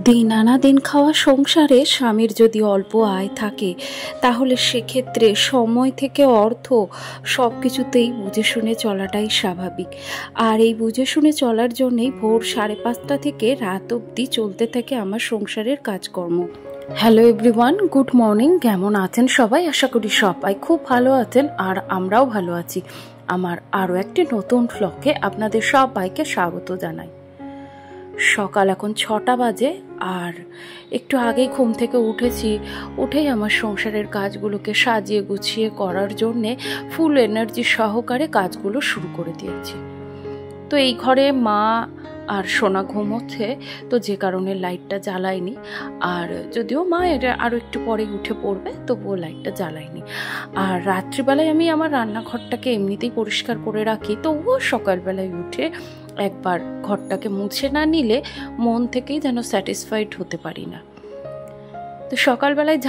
দিন আনা দিন খাওয়া সংসারে স্বামীর যদি অল্প আয় থাকে তাহলে সেক্ষেত্রে সময় থেকে অর্থ সব কিছুতেই বুঝে শুনে চলাটাই স্বাভাবিক। আর এই বুঝে শুনে চলার জন্যেই ভোর 5:30 থেকে রাত অবধি চলতে থাকে আমার সংসারের কাজকর্ম। Hello everyone, good morning. কেমন আছেন সবাই? আশা করি সবাই খুব ভালো আছেন আর আমরাও ভালো আছি। আমার আরও একটি নতুন ব্লগে আপনাদের সবাইকে স্বাগত জানাই। সকাল এখন 6টা বাজে আর একটু আগেই ঘুম থেকে উঠেই আমার সংসারের কাজগুলোকে সাজিয়ে গুছিয়ে করার জন্যে ফুল এনার্জি সহকারে কাজগুলো শুরু করে দিয়েছি। তো এই ঘরে মা আর সোনা ঘুমোচ্ছে, তো যে কারণে লাইটটা জ্বালাইনি। আর যদিও মা এটা আরও একটু পরে উঠে পড়বে, তবুও লাইটটা জ্বালাইনি। আর রাত্রিবেলায় আমি আমার রান্নাঘরটাকে এমনিতেই পরিষ্কার করে রাখি, তবুও সকালবেলায় উঠে একবার ঘরটাকে মুছে না নিলে মন থেকেই যেন স্যাটিসফাইড হতে পারি না। তো সকালবেলায়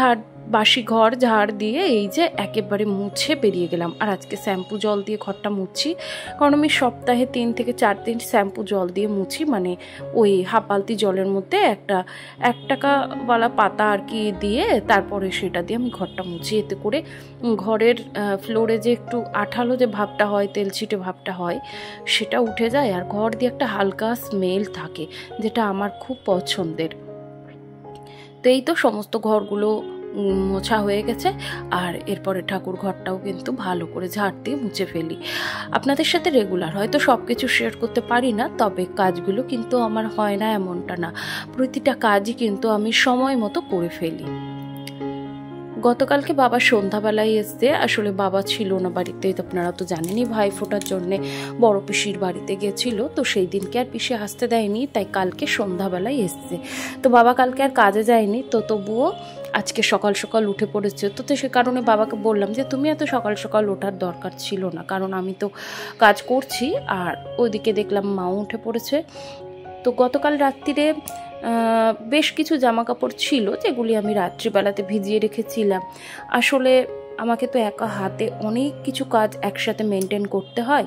বাসি ঘর ঝাড় দিয়ে এই যে একেবারে মুছে বেরিয়ে গেলাম। আর আজকে শ্যাম্পু জল দিয়ে ঘরটা মুছছি, কারণ আমি সপ্তাহে 3 থেকে 4 দিন শ্যাম্পু জল দিয়ে মুছি। মানে ওই হাফ বালতি জলের মধ্যে একটা 1 টাকাওয়ালা পাতা আর কি দিয়ে তারপরে সেটা দিয়ে আমি ঘরটা মুছি। এতে করে ঘরের ফ্লোরে যে একটু আঠালো যে ভাবটা হয়, তেল ছিটে ভাবটা হয়, সেটা উঠে যায় আর ঘর দিয়ে একটা হালকা স্মেল থাকে, যেটা আমার খুব পছন্দের। তো এই তো সমস্ত ঘরগুলো মোছা হয়ে গেছে আর এরপরে ঠাকুর ঘরটাও কিন্তু ভালো করে ঝাড় দিয়ে মুছে ফেলি। আপনাদের সাথে রেগুলার হয়তো সব কিছু শেয়ার করতে পারি না, তবে কাজগুলো কিন্তু আমার হয় না এমনটা না, প্রতিটা কাজই কিন্তু আমি সময় মতো করে ফেলি। গতকালকে বাবা সন্ধ্যাবেলায় এসছে। আসলে বাবা ছিল না বাড়িতে, আপনারা তো জানেনই, ভাই ফোটার জন্যে বড় পিসির বাড়িতে গেছিল। তো সেই দিনকে আর পিসি আসতে দেয়নি, তাই কালকে সন্ধ্যাবেলায় এসছে। তো বাবা কালকে আর কাজে যায়নি, তো তবুও আজকে সকাল সকাল উঠে পড়েছে। তো সে কারণে বাবাকে বললাম যে তুমি এত সকাল সকাল ওঠার দরকার ছিল না, কারণ আমি তো কাজ করছি। আর ওইদিকে দেখলাম মাও উঠে পড়েছে। তো গতকাল রাত্রিরে বেশ কিছু জামা কাপড় ছিল যেগুলি আমি রাত্রিবেলাতে ভিজিয়ে রেখেছিলাম। আসলে আমাকে তো একা হাতে অনেক কিছু কাজ একসাথে মেনটেন করতে হয়,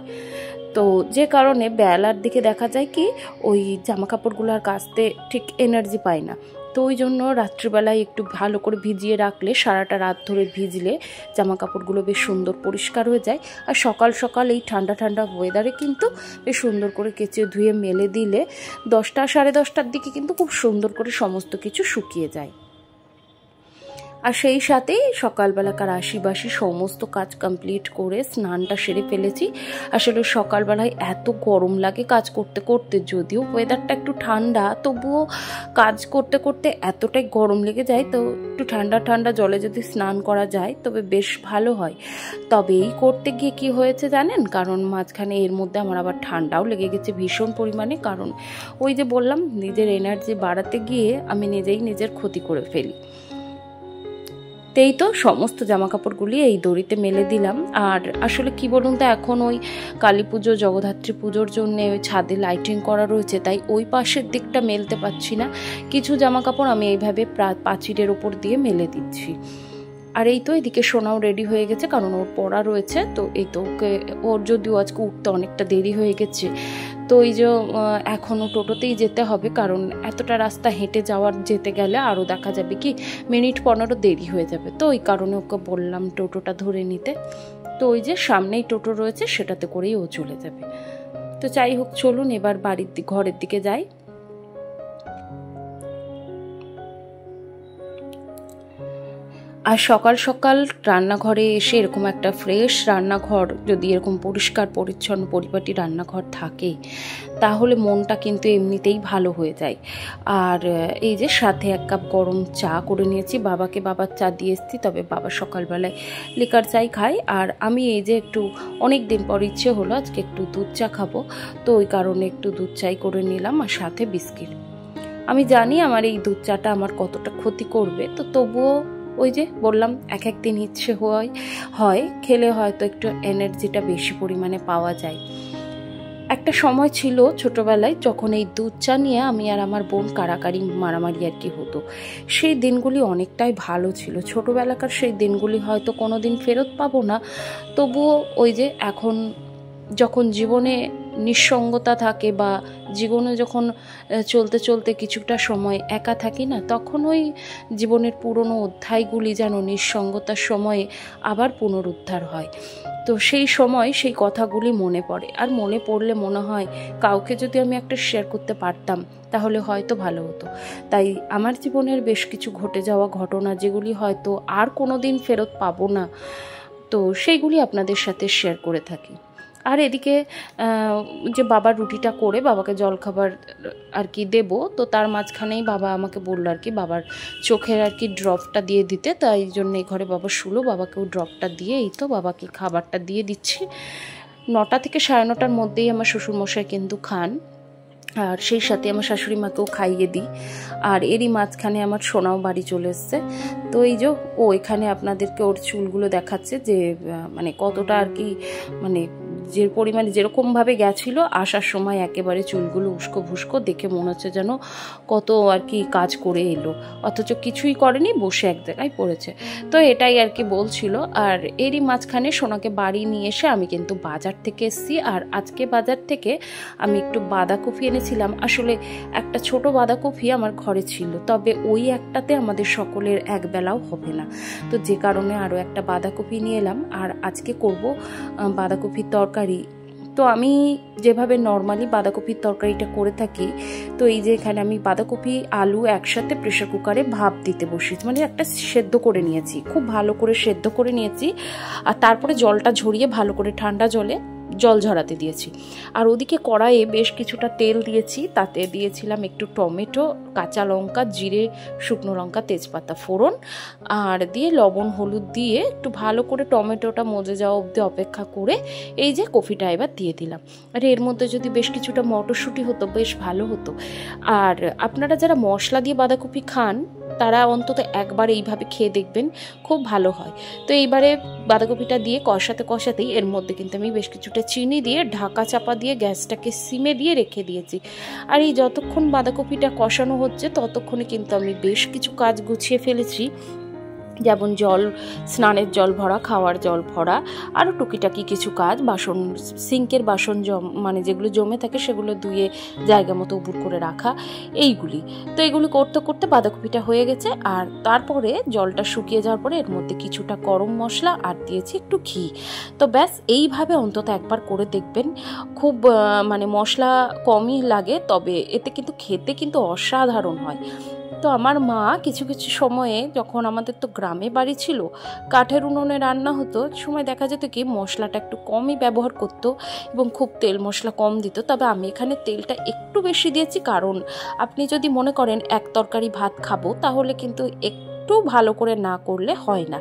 তো যে কারণে বেলার দিকে দেখা যায় কি ওই জামা কাপড়গুলো আর কাচতে ঠিক এনার্জি পায় না। তো ওই জন্য রাত্রিবেলায় একটু ভালো করে ভিজিয়ে রাখলে, সারাটা রাত ধরে ভিজলে জামা কাপড়গুলো বেশ সুন্দর পরিষ্কার হয়ে যায়। আর সকাল সকাল এই ঠান্ডা ঠান্ডা ওয়েদারে কিন্তু বেশ সুন্দর করে কেচে ধুয়ে মেলে দিলে 10টা 10:30টার দিকে কিন্তু খুব সুন্দর করে সমস্ত কিছু শুকিয়ে যায়। আর সেই সাথেই সকালবেলাকার আশিবাসি সমস্ত কাজ কমপ্লিট করে স্নানটা সেরে ফেলেছি। আসলে সকালবেলায় এত গরম লাগে কাজ করতে করতে, যদিও ওয়েদারটা একটু ঠান্ডা, তবুও কাজ করতে করতে এতটাই গরম লেগে যায়। তো একটু ঠান্ডা ঠান্ডা জলে যদি স্নান করা যায় তবে বেশ ভালো হয়। তবে এই করতে গিয়ে কি হয়েছে জানেন, কারণ মাঝখানে এর মধ্যে আমার আবার ঠান্ডাও লেগে গেছে ভীষণ পরিমাণে। কারণ ওই যে বললাম, নিজের এনার্জি বাড়াতে গিয়ে আমি নিজেই নিজের ক্ষতি করে ফেলি। এই তো সমস্ত জামা কাপড়গুলি এই দড়িতে মেলে দিলাম। আর আসলে কি বলুন তো, এখন ওই কালী পুজো জগদ্ধাত্রী পুজোর জন্য ওই ছাদে লাইটিং করা রয়েছে, তাই ওই পাশের দিকটা মেলতে পারছি না। কিছু জামা কাপড় আমি এইভাবে প্রাচীরের ওপর দিয়ে মেলে দিচ্ছি। আর এই তো এদিকে সোনাও রেডি হয়ে গেছে, কারণ ওর পড়া রয়েছে। তো এই তো ওর যদিও আজকে উঠতে অনেকটা দেরি হয়ে গেছে, তো এই যে এখনও টোটোতেই যেতে হবে, কারণ এতটা রাস্তা হেঁটে যেতে গেলে আরও দেখা যাবে কি মিনিট 15 দেরি হয়ে যাবে। তো ওই কারণে ওকে বললাম টোটোটা ধরে নিতে। তো ওই যে সামনেই টোটো রয়েছে, সেটাতে করেই ও চলে যাবে। তো যাই হোক, চলুন এবার ঘরের দিকে যাই। আর সকাল সকাল রান্নাঘরে এসে এরকম একটা ফ্রেশ রান্নাঘর, যদি এরকম পরিষ্কার পরিচ্ছন্ন পরিপাটি রান্নাঘর থাকে, তাহলে মনটা কিন্তু এমনিতেই ভালো হয়ে যায়। আর এই যে সাথে 1 কাপ গরম চা করে নিয়েছি, বাবার চা দিয়ে এসেছি। তবে বাবা সকালবেলায় লিকার চাই খায়, আর আমি এই যে একটু অনেক দিন পর ইচ্ছে হলো আজকে একটু দুধ চা খাবো, তো ওই কারণে একটু দুধ চাই করে নিলাম, আর সাথে বিস্কিট। আমি জানি আমার এই দুধ চাটা আমার কতটা ক্ষতি করবে, তো তবুও ওই যে বললাম এক দিন ইচ্ছে হয় খেলে হয়তো একটু এনার্জিটা বেশি পরিমাণে পাওয়া যায়। একটা সময় ছিল ছোটবেলায়, যখন এই দুধ চা নিয়ে আমি আর আমার বোন কাড়াকাড়ি মারামারি আর কি হতো। সেই দিনগুলি অনেকটাই ভালো ছিল। ছোটবেলাকার সেই দিনগুলি হয়তো কোনো দিন ফেরত পাবো না, তবুও ওই যে এখন যখন জীবনে নিঃসঙ্গতা থাকে বা জীবনে যখন চলতে চলতে কিছুটা সময় একা থাকি না, তখন ওই জীবনের পুরনো অধ্যায়গুলি যেন নিঃসঙ্গতার সময়ে আবার পুনরুদ্ধার হয়। তো সেই সময় সেই কথাগুলি মনে পড়ে, আর মনে পড়লে মনে হয় কাউকে যদি আমি একটা শেয়ার করতে পারতাম তাহলে হয়তো ভালো হতো। তাই আমার জীবনের বেশ কিছু ঘটে যাওয়া ঘটনা, যেগুলি হয়তো আর কোনো দিন ফেরত পাবো না, তো সেইগুলি আপনাদের সাথে শেয়ার করে থাকি। আর এদিকে যে বাবার রুটিটা করে বাবাকে জলখাবার আর কি দেবো, তো তার মাঝখানেই বাবা আমাকে বললো আর কি বাবার চোখের আর কি ড্রপটা দিয়ে দিতে। তাই জন্য এই ঘরে বাবা শুলো, বাবাকেও ড্রপটা দিয়ে এই তো বাবাকে খাবারটা দিয়ে দিচ্ছি। 9টা থেকে 9:30টার মধ্যেই আমার শ্বশুরমশাই কিন্তু খান, আর সেই সাথে আমার শাশুড়ি মাকেও খাইয়ে দিই। আর এরই মাঝখানে আমার সোনাও বাড়ি চলে এসছে। তো এই যে ও এখানে আপনাদেরকে ওর চুলগুলো দেখাচ্ছে যে মানে কতটা আর কি, মানে যে পরিমাণে যেরকমভাবে গেছিলো আসার সময় একেবারে চুলগুলো উস্কো ভুস্কো, দেখে মনে হচ্ছে যেন কত আর কি কাজ করে এলো, অথচ কিছুই করেনি, বসে এক জায়গায় পড়েছে। তো এটাই আর কি বলছিল। আর এরই মাঝখানে সোনাকে বাড়ি নিয়ে এসে আমি কিন্তু বাজার থেকে এসেছি। আর আজকে বাজার থেকে আমি একটু বাঁধাকপি এনেছিলাম। আসলে একটা ছোট বাঁধাকপি আমার ঘরে ছিল, তবে ওই একটাতে আমাদের সকলের একবেলাও হবে না, তো যে কারণে আরও একটা বাঁধাকপি নিয়ে এলাম। আর আজকে করব বাঁধাকপির তরকারি। তো আমি যেভাবে নর্মালি বাঁধাকপির তরকারিটা করে থাকি, তো এই যে এখানে আমি বাঁধাকপি আলু একসাথে প্রেসার কুকারে ভাপ দিতে বসিয়েছি, মানে একটা সেদ্ধ করে নিয়েছি, খুব ভালো করে সেদ্ধ করে নিয়েছি। আর তারপরে জলটা ঝরিয়ে ভালো করে ঠান্ডা জলে জল ঝরাতে দিয়েছি। আর ওদিকে কড়াইয়ে বেশ কিছুটা তেল দিয়েছি, তাতে দিয়েছিলাম একটু টমেটো, কাঁচা লঙ্কা, জিরে, শুকনো লঙ্কা, তেজপাতা ফোড়ন, আর দিয়ে লবণ হলুদ দিয়ে একটু ভালো করে টমেটোটা মজে যাওয়া অবধি অপেক্ষা করে এই যে কফিটা এবার দিয়ে দিলাম। আর এর মধ্যে যদি বেশ কিছুটা মটরশুঁটি হতো বেশ ভালো হতো। আর আপনারা যারা মশলা দিয়ে বাঁধাকপি খান তারা অন্তত একবার এইভাবে খেয়ে দেখবেন, খুব ভালো হয়। তো এইবারে বাঁধাকপিটা দিয়ে কষাতেই এর মধ্যে কিন্তু আমি বেশ কিছুটা চিনি দিয়ে ঢাকা চাপা দিয়ে গ্যাসটাকে সিমে দিয়ে রেখে দিয়েছি। আর এই যতক্ষণ বাঁধাকপিটা কষানো হচ্ছে ততক্ষণে কিন্তু আমি বেশ কিছু কাজ গুছিয়ে ফেলেছি, যেমন স্নানের জল ভরা, খাওয়ার জল ভরা, আরও টুকিটাকি কিছু কাজ, বাসন, সিঙ্কের বাসন মানে যেগুলো জমে থাকে সেগুলো ধুয়ে জায়গা মতো উপুর করে রাখা, এইগুলি। তো এগুলি করতে করতে বাঁধাকপিটা হয়ে গেছে। আর তারপরে জলটা শুকিয়ে যাওয়ার পরে এর মধ্যে কিছুটা গরম মশলা আর দিয়েছি একটু ঘি। তো ব্যাস এইভাবে অন্তত একবার করে দেখবেন, খুব মানে মশলা কমই লাগে, তবে এতে কিন্তু খেতে কিন্তু অসাধারণ হয়। তো আমার মা কিছু কিছু সময়ে, যখন আমাদের তো গ্রামে বাড়ি ছিল, কাঠের উনুনে রান্না হতো, সময় দেখা যেত কি মশলাটা একটু কমই ব্যবহার করতো এবং খুব তেল মশলা কম দিত। তবে আমি এখানে তেলটা একটু বেশি দিয়েছি, কারণ আপনি যদি মনে করেন এক তরকারি ভাত খাবো তাহলে কিন্তু একটু ভালো করে না করলে হয় না।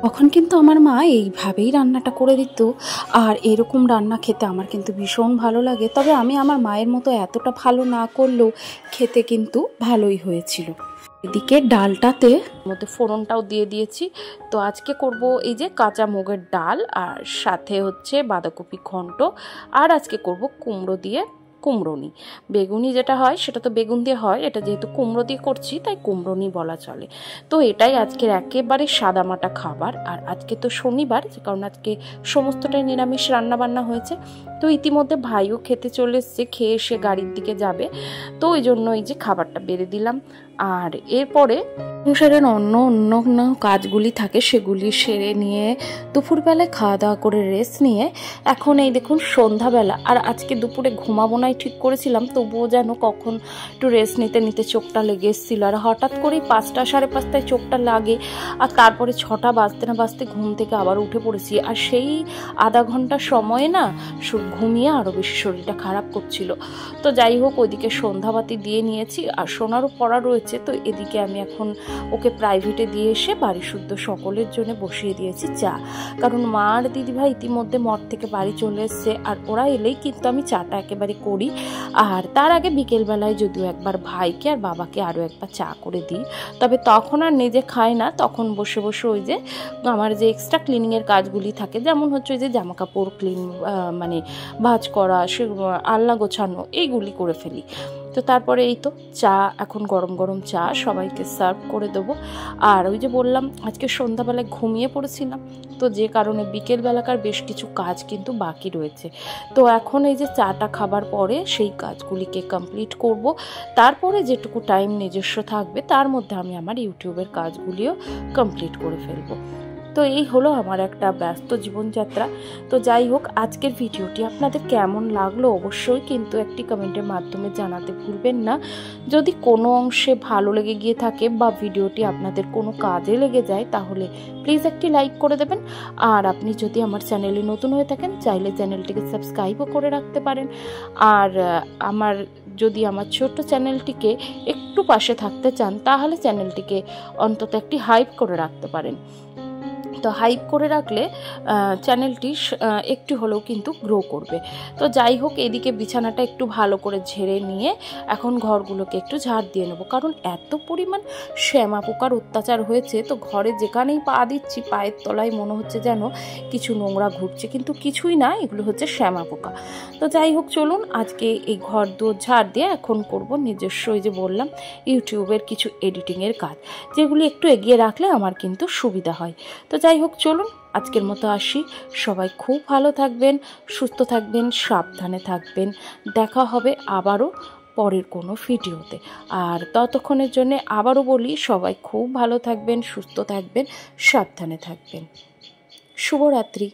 তখন কিন্তু আমার মা এইভাবেই রান্নাটা করে দিত, আর এরকম রান্না খেতে আমার কিন্তু ভীষণ ভালো লাগে। তবে আমি আমার মায়ের মতো এতটা ভালো না করলেও খেতে কিন্তু ভালোই হয়েছিল। এদিকে ডালটাতে মধ্যে ফোড়নটাও দিয়ে দিয়েছি। তো আজকে করব এই যে কাঁচা মুগের ডাল, আর সাথে হচ্ছে বাঁধাকপি ঘন্ট, আর আজকে করব কুমড়ো দিয়ে কুমড়োনি। বেগুনি যেটা হয় সেটা তো বেগুন দিয়ে হয়, এটা যেহেতু কুমড়ো দিয়ে করছি তাই কুমড়োনি বলা চলে। তো এটাই আজকের একেবারে সাদামাটা খাবার। আর আজকে তো শনিবার, যে কারণে আজকে সমস্তটাই নিরামিষ রান্নাবান্না হয়েছে। তো ইতিমধ্যে ভাইও খেতে চলে এসছে, খেয়ে এসে গাড়ির দিকে যাবে, তো ওই জন্য এই যে খাবারটা বেড়ে দিলাম। আর এরপরে সংসারের অন্য কাজগুলি থাকে সেগুলি সেরে নিয়ে দুপুরবেলায় খাওয়া দাওয়া করে রেস্ট নিয়ে এখন এই দেখুন সন্ধ্যাবেলা। আর আজকে দুপুরে ঘুমাবো নাই ঠিক করেছিলাম, তবুও যেন কখন একটু রেস্ট নিতে নিতে চোখটা লেগে এসেছিলো। আর হঠাৎ করেই 5টা সাড়ে 5টায় চোখটা লাগে, আর তারপরে 6টা বাজতে না বাজতে ঘুম থেকে আবার উঠে পড়েছি। আর সেই আধা ঘন্টা সময়ে না ঘুমিয়ে আরও বেশি শরীরটা খারাপ করছিল। তো যাই হোক, ওইদিকে সন্ধ্যাবাতি দিয়ে নিয়েছি, আর সোনারও পড়া রয়েছে। তো এদিকে আমি এখন ওকে প্রাইভেটে দিয়ে এসে বাড়ি শুদ্ধ সকলের জন্য বসিয়ে দিয়েছি চা, কারণ মা আর দিদিভাই ইতিমধ্যে মঠ থেকে বাড়ি চলে এসছে, আর ওরা এলেই কিন্তু আমি চাটা একেবারে করি। আর তার আগে বিকেলবেলায় যদিও একবার ভাইকে আর বাবাকে আরও একবার চা করে দিই, তবে তখন আর নিজে খাই না, তখন বসে বসে ওই যে আমার যে এক্সট্রা ক্লিনিংয়ের কাজগুলি থাকে, যেমন হচ্ছে ওই যে জামা কাপড় ক্লিন, মানে ভাঁজ করা, সে আলনা গোছানো, এইগুলি করে ফেলি। তো তারপরে এই তো চা, এখন গরম গরম চা সবাইকে সার্ভ করে দেবো। আর ওই যে বললাম আজকে সন্ধ্যাবেলায় ঘুমিয়ে পড়েছিলাম, তো যে কারণে বিকেলবেলাকার বেশ কিছু কাজ কিন্তু বাকি রয়েছে। তো এখন এই যে চাটা খাবার পরে সেই কাজগুলিকে কমপ্লিট করব, তারপরে যেটুকু টাইম নিজস্ব থাকবে তার মধ্যে আমি আমার ইউটিউবের কাজগুলিও কমপ্লিট করে ফেলবো। তো এই হলো আমার একটা ব্যস্ত জীবনযাত্রা। তো যাই হোক, আজকের ভিডিওটি আপনাদের কেমন লাগলো অবশ্যই কিন্তু একটি কমেন্টের মাধ্যমে জানাতে ভুলবেন না। যদি কোনো অংশে ভালো লেগে গিয়ে থাকে বা ভিডিওটি আপনাদের কোনো কাজে লেগে যায় তাহলে প্লিজ একটি লাইক করে দেবেন। আর আপনি যদি আমার চ্যানেলে নতুন হয়ে থাকেন চাইলে চ্যানেলটিকে সাবস্ক্রাইবও করে রাখতে পারেন। আর যদি আমার ছোট্ট চ্যানেলটিকে একটু পাশে থাকতে চান তাহলে চ্যানেলটিকে অন্তত একটি হাইপ করে রাখতে পারেন। তো হাইপ করে রাখলে চ্যানেলটি একটু হলেও কিন্তু গ্রো করবে। তো যাই হোক, এদিকে বিছানাটা একটু ভালো করে ঝেড়ে নিয়ে এখন ঘরগুলোকে একটু ঝাড় দিয়ে নেবো, কারণ এত পরিমাণ শ্যামা পোকার অত্যাচার হয়েছে। তো ঘরে যেখানেই পা দিচ্ছি পায়ের তলায় মনে হচ্ছে যেন কিছু নোংরা ঘুরছে, কিন্তু কিছুই না, এগুলো হচ্ছে শ্যামা পোকা। তো যাই হোক, চলুন আজকে এই ঘর দুয়ার ঝাড় দিয়ে এখন করব নিজস্ব, এই যে বললাম ইউটিউবের কিছু এডিটিংয়ের কাজ, যেগুলি একটু এগিয়ে রাখলে আমার কিন্তু সুবিধা হয়। তো যাই হোক, চলুন আজকের মতো আসি। সবাই খুব ভালো থাকবেন, সুস্থ থাকবেন, সাবধানে থাকবেন। দেখা হবে আবারও পরের কোনো ভিডিওতে। আর ততক্ষণের জন্য আবারও বলি, সবাই খুব ভালো থাকবেন, সুস্থ থাকবেন, সাবধানে থাকবেন। শুভরাত্রি।